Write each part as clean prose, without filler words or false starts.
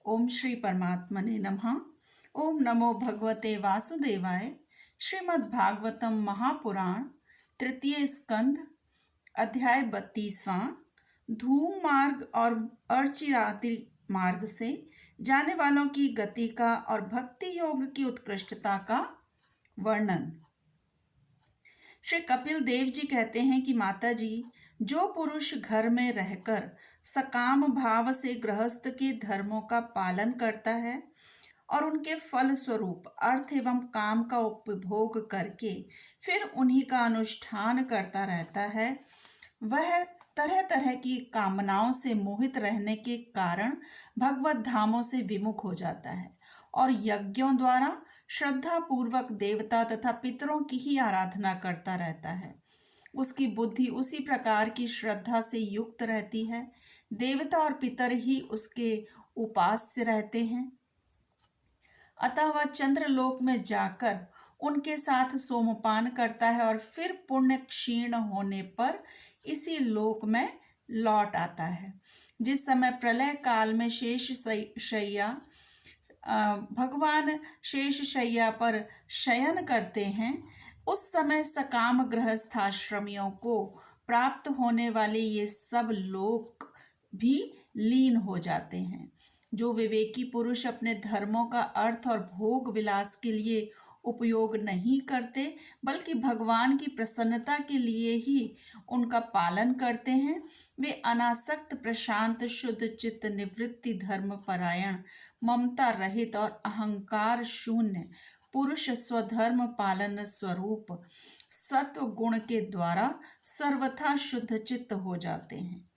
ओम श्री परमात्मने नमः। ओम नमो भगवते वासुदेवाय। श्रीमद् भागवतम महापुराण तृतीय स्कंध अध्याय 32वां। धूम मार्ग और अर्चिराति मार्ग से जाने वालों की गति का और भक्ति योग की उत्कृष्टता का वर्णन। श्री कपिल देव जी कहते हैं कि माता जी, जो पुरुष घर में रहकर सकाम भाव से गृहस्थ के धर्मों का पालन करता है और उनके फल स्वरूप अर्थ एवं काम का उपभोग करके फिर उन्हीं का अनुष्ठान करता रहता है, वह तरह तरह की कामनाओं से मोहित रहने के कारण भगवत धामों से विमुख हो जाता है और यज्ञों द्वारा श्रद्धा पूर्वक देवता तथा पितरों की ही आराधना करता रहता है। उसकी बुद्धि उसी प्रकार की श्रद्धा से युक्त रहती है। देवता और पितर ही उसके उपास्य रहते हैं, अतः वह चंद्रलोक में जाकर उनके साथ सोमपान करता है और फिर पुण्य क्षीण होने पर इसी लोक में लौट आता है। जिस समय प्रलय काल में भगवान शेष शैया पर शयन करते हैं, उस समय सकाम गृहस्थाश्रमियों को प्राप्त होने वाले ये सब लोक भी लीन हो जाते हैं। जो विवेकी पुरुष अपने धर्मों का अर्थ और भोग विलास के लिए उपयोग नहीं करते, बल्कि भगवान की प्रसन्नता के लिए ही उनका पालन करते हैं, वे अनासक्त प्रशांत शुद्ध चित्त निवृत्ति धर्म परायण ममता रहित और अहंकार शून्य पुरुष स्वधर्म पालन स्वरूप सत्व गुण के द्वारा सर्वथा शुद्ध चित्त हो जाते हैं।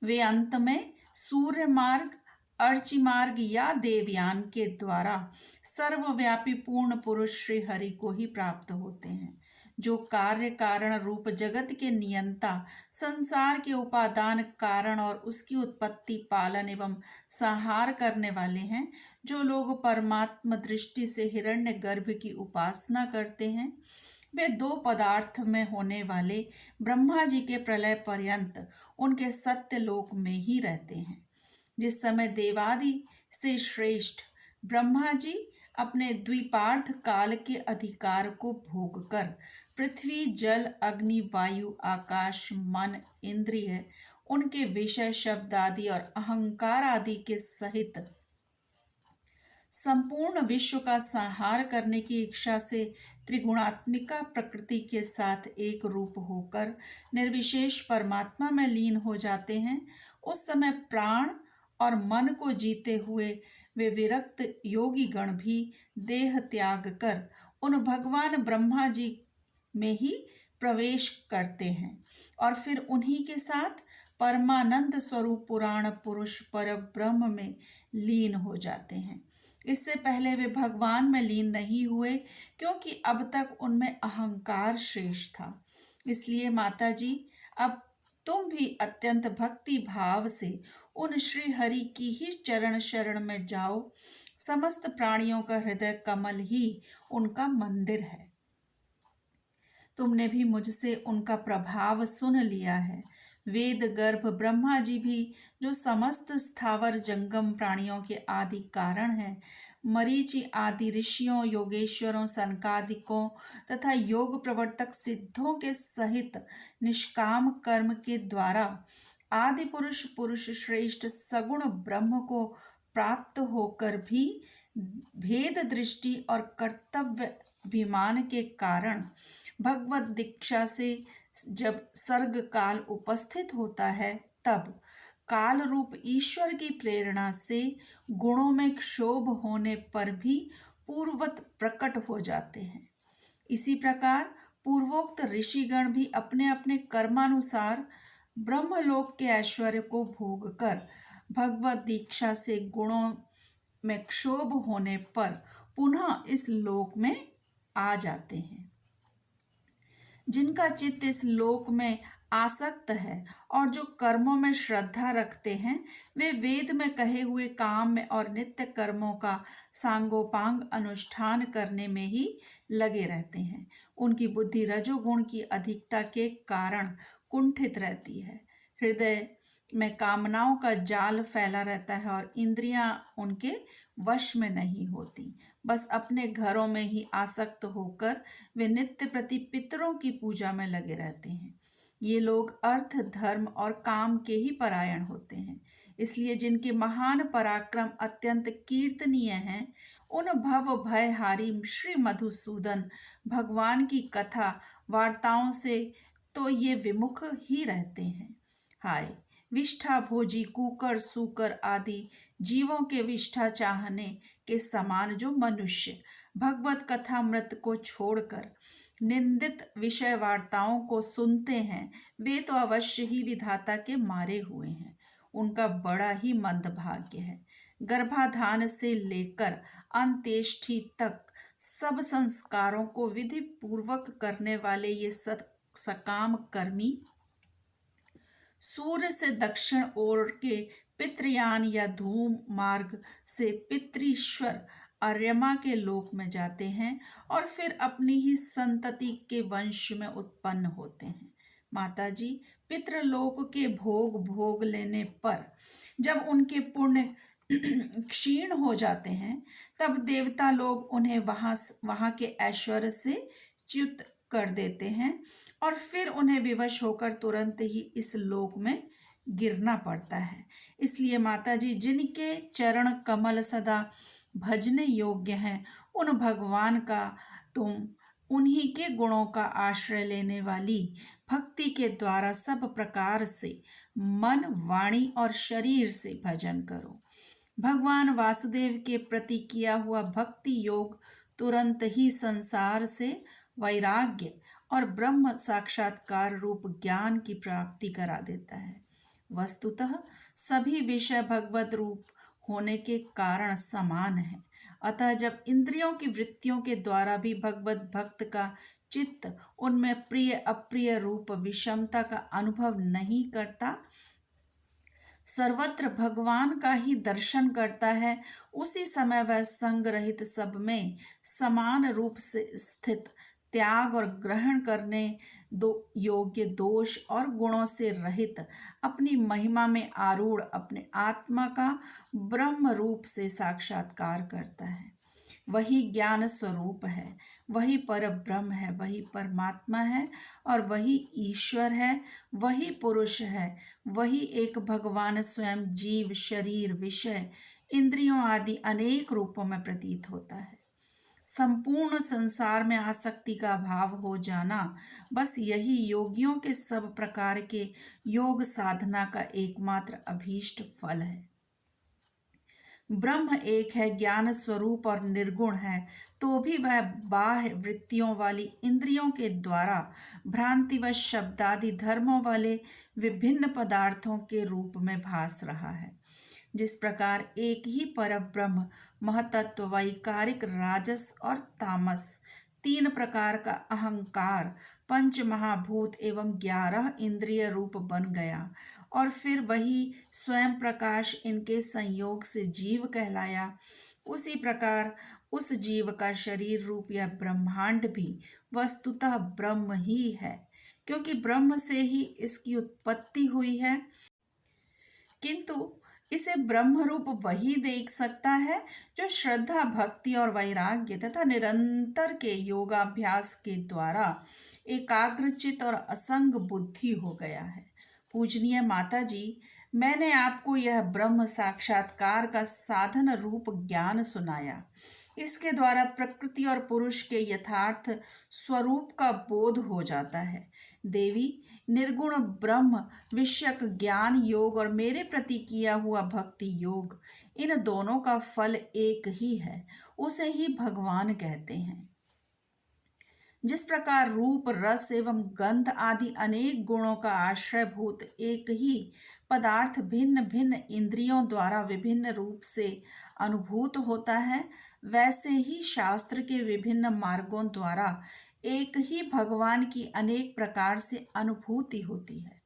वे अंत में सूर्य मार्ग, अर्ची मार्ग या देवयान के द्वारा सर्वव्यापी पूर्ण पुरुष श्री हरि को ही प्राप्त होते हैं, जो कार्य कारण रूप जगत के नियंता, संसार के उपादान कारण और उसकी उत्पत्ति पालन एवं संहार करने वाले हैं। जो लोग परमात्म दृष्टि से हिरण्य गर्भ की उपासना करते हैं, वे दो पदार्थ में होने वाले ब्रह्मा जी के प्रलय पर्यंत उनके सत्य लोक में ही रहते हैं। जिस समय देवादि से श्रेष्ठ ब्रह्मा जी अपने द्विपार्थ काल के अधिकार को भोग कर पृथ्वी, जल, अग्नि, वायु, आकाश, मन, इंद्रिय, उनके विषय, शब्द आदि और अहंकार आदि के सहित संपूर्ण विश्व का संहार करने की इच्छा से त्रिगुणात्मिका प्रकृति के साथ एक रूप होकर निर्विशेष परमात्मा में लीन हो जाते हैं, उस समय प्राण और मन को जीते हुए वे विरक्त योगी गण भी देह त्याग कर उन भगवान ब्रह्मा जी में ही प्रवेश करते हैं और फिर उन्हीं के साथ परमानंद स्वरूप पुराण पुरुष पर ब्रह्म में लीन हो जाते हैं। इससे पहले वे भगवान में लीन नहीं हुए, क्योंकि अब तक उनमें अहंकार शेष था। इसलिए माता जी, अब तुम भी अत्यंत भक्ति भाव से उन श्री हरि की ही चरण शरण में जाओ। समस्त प्राणियों का हृदय कमल ही उनका मंदिर है। तुमने भी मुझसे उनका प्रभाव सुन लिया है। वेद गर्भ ब्रह्मा जी भी, जो समस्त स्थावर जंगम प्राणियों के आदि कारण हैं, मरीचि आदि ऋषियों, योगेश्वरों, सनकादिकों तथा योग प्रवर्तक सिद्धों के सहित निष्काम कर्म के द्वारा आदि पुरुष पुरुष श्रेष्ठ सगुण ब्रह्म को प्राप्त होकर भी भेद दृष्टि और कर्तव्य अभिमान के कारण भगवत दीक्षा से जब सर्ग काल उपस्थित होता है, तब काल रूप ईश्वर की प्रेरणा से गुणों में क्षोभ होने पर भी पूर्ववत प्रकट हो जाते हैं। इसी प्रकार पूर्वोक्त ऋषिगण भी अपने अपने कर्मानुसार ब्रह्मलोक के ऐश्वर्य को भोग कर भगवत दीक्षा से गुणों में क्षोभ होने पर पुनः इस लोक में आ जाते हैं। जिनका चित्त इस लोक में आसक्त है और जो कर्मों में श्रद्धा रखते हैं, वे वेद में कहे हुए काम में और नित्य कर्मों का सांगोपांग अनुष्ठान करने में ही लगे रहते हैं। उनकी बुद्धि रजोगुण की अधिकता के कारण कुंठित रहती है। हृदय में कामनाओं का जाल फैला रहता है और इंद्रियां उनके वश में नहीं होती। बस अपने घरों में ही आसक्त होकर वे नित्य प्रति पितरों की पूजा में लगे रहते हैं। ये लोग अर्थ, धर्म और काम के ही परायण होते हैं। इसलिए जिनके महान पराक्रम अत्यंत कीर्तनीय हैं, उन भव भयहारी श्री मधुसूदन भगवान की कथा वार्ताओं से तो ये विमुख ही रहते हैं। हाय, विष्ठा भोजी कुकर सूकर आदि जीवों के विष्ठा चाहने के समान जो मनुष्य भगवत कथामृत को छोड़कर निंदित विषय वार्ताओं को सुनते हैं, वे तो अवश्य ही विधाता के मारे हुए हैं। उनका बड़ा ही मंद भाग्य है। गर्भाधान से लेकर अंत्येष्टि तक सब संस्कारों को विधि पूर्वक करने वाले ये सकाम कर्मी सूर्य से दक्षिण ओर के पितृयान या धूम मार्ग से पितृश्वर अर्यमा के लोक में जाते हैं और फिर अपनी ही संतति के वंश में उत्पन्न होते हैं। माता जी, पितृलोक के भोग भोग लेने पर जब उनके पुण्य क्षीण हो जाते हैं, तब देवता लोग उन्हें वहां के ऐश्वर्य से च्युत कर देते हैं और फिर उन्हें विवश होकर तुरंत ही इस लोक में गिरना पड़ता है। इसलिए माता जी, जिनके चरण कमल सदा भजने योग्य हैं, उन भगवान का तुम उन्हीं के गुणों का आश्रय लेने वाली भक्ति के द्वारा सब प्रकार से मन, वाणी और शरीर से भजन करो। भगवान वासुदेव के प्रति किया हुआ भक्ति योग तुरंत ही संसार से वैराग्य और ब्रह्म साक्षात्कार रूप ज्ञान की प्राप्ति करा देता है। वस्तुतः सभी विषय भगवत रूप होने के कारण समान है। अतः जब इंद्रियों की वृत्तियों के द्वारा भी भगवत भक्त का चित्त उनमें प्रिय अप्रिय रूप विषमता का अनुभव नहीं करता, सर्वत्र भगवान का ही दर्शन करता है, उसी समय वह संग रहित सब में समान रूप से स्थित, त्याग और ग्रहण करने योग्य दोष और गुणों से रहित, अपनी महिमा में आरूढ़ अपने आत्मा का ब्रह्म रूप से साक्षात्कार करता है। वही ज्ञान स्वरूप है, वही पर ब्रह्म है, वही परमात्मा है और वही ईश्वर है, वही पुरुष है, वही एक भगवान स्वयं जीव, शरीर, विषय, इंद्रियों आदि अनेक रूपों में प्रतीत होता है। संपूर्ण संसार में आसक्ति का भाव हो जाना, बस यही योगियों के सब प्रकार के योग साधना का एकमात्र अभीष्ट फल है। ब्रह्म एक है, ज्ञान स्वरूप और निर्गुण है, तो भी वह बाह्य वृत्तियों वाली इंद्रियों के द्वारा भ्रांतिवश शब्दादि धर्मों वाले विभिन्न पदार्थों के रूप में भास रहा है। जिस प्रकार एक ही परब्रह्म महतत्व वैकारिक राजस और तामस, तीन प्रकार का अहंकार, पंच महाभूत एवं 11 इंद्रिय रूप बन गया और फिर वही स्वयं प्रकाश इनके संयोग से जीव कहलाया, उसी प्रकार उस जीव का शरीर रूप या ब्रह्मांड भी वस्तुतः ब्रह्म ही है, क्योंकि ब्रह्म से ही इसकी उत्पत्ति हुई है। किंतु इसे ब्रह्म रूप वही देख सकता है जो श्रद्धा, भक्ति और वैराग्य तथा निरंतर के योगाभ्यास के द्वारा एकाग्रचित और असंग बुद्धि हो गया है। पूजनीय माता जी, मैंने आपको यह ब्रह्म साक्षात्कार का साधन रूप ज्ञान सुनाया। इसके द्वारा प्रकृति और पुरुष के यथार्थ स्वरूप का बोध हो जाता है। देवी, निर्गुण ब्रह्म विषयक ज्ञान योग और मेरे प्रति किया हुआ भक्ति योग, इन दोनों का फल एक ही है, उसे ही भगवान कहते हैं। जिस प्रकार रूप, रस एवं गंध आदि अनेक गुणों का आश्रयभूत एक ही पदार्थ भिन्न भिन्न इंद्रियों द्वारा विभिन्न रूप से अनुभूत होता है, वैसे ही शास्त्र के विभिन्न मार्गों द्वारा एक ही भगवान की अनेक प्रकार से अनुभूति होती है।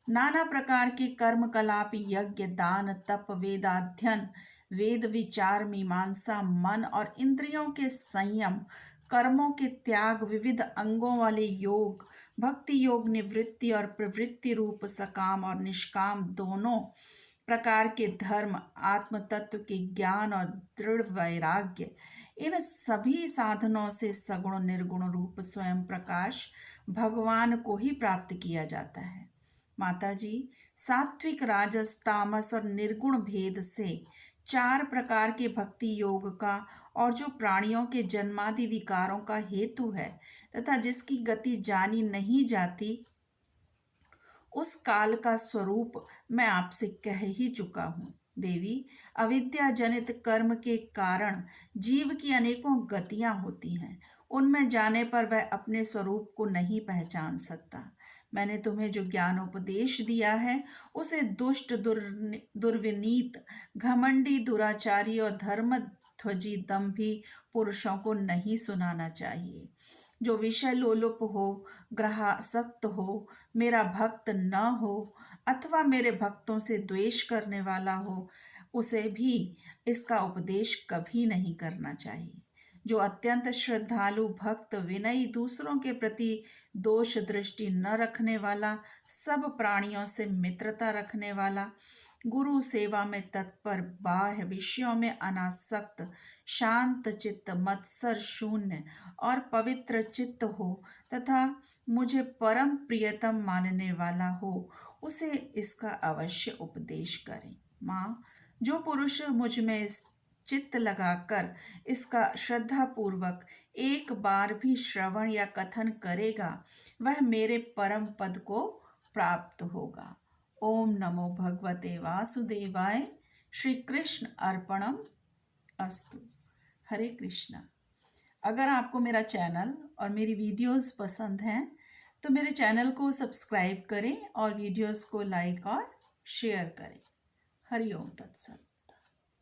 नाना प्रकार के कर्म कलाप, यज्ञ, दान, तप, वेदाध्ययन, वेद विचार, मीमांसा, मन और इंद्रियों के संयम, कर्मों के त्याग, विविध अंगों वाले योग, भक्ति योग निवृत्ति और प्रवृत्ति रूप सकाम और निष्काम दोनों प्रकार के धर्म, आत्म तत्व के ज्ञान और दृढ़ वैराग्य, इन सभी साधनों से सगुण निर्गुण रूप स्वयं प्रकाश भगवान को ही प्राप्त किया जाता है। माता जी, सात्विक, राजस, तामस और निर्गुण भेद से 4 प्रकार के भक्ति योग का और जो प्राणियों के जन्मादि विकारों का हेतु है तथा जिसकी गति जानी नहीं जाती, उस काल का स्वरूप मैं आपसे कह ही चुका हूँ। देवी, अविद्या जनित कर्म के कारण जीव की अनेकों गतियां होती हैं। उनमें जाने पर वह अपने स्वरूप को नहीं पहचान सकता। मैंने तुम्हें जो ज्ञानोपदेश दिया है उसे दुष्ट, दुर्विनीत, घमंडी, दुराचारी और धर्म ध्वजी दंभी पुरुषों को नहीं सुनाना चाहिए। जो विषय लोलुप हो, ग्रहासक्त हो, मेरा भक्त न हो अथवा मेरे भक्तों से द्वेष करने वाला हो, उसे भी इसका उपदेश कभी नहीं करना चाहिए। जो अत्यंत श्रद्धालु भक्त, विनयी, दूसरों के प्रति दोष दृष्टि न रखने वाला, सब प्राणियों से मित्रता रखने वाला, गुरु सेवा में तत्पर, बाह्य विषयों में अनासक्त, शांत चित्त, मत्सर शून्य और पवित्र चित्त हो तथा मुझे परम प्रियतम मानने वाला हो, उसे इसका अवश्य उपदेश करें। माँ, जो पुरुष मुझ में चित्त लगाकर इसका श्रद्धा पूर्वक एक बार भी श्रवण या कथन करेगा, वह मेरे परम पद को प्राप्त होगा। ओम नमो भगवते वासुदेवाय। श्री कृष्ण अर्पणम अस्तु। हरे कृष्णा। अगर आपको मेरा चैनल और मेरी वीडियोस पसंद हैं तो मेरे चैनल को सब्सक्राइब करें और वीडियोस को लाइक और शेयर करें। हरि ओम तत्सत।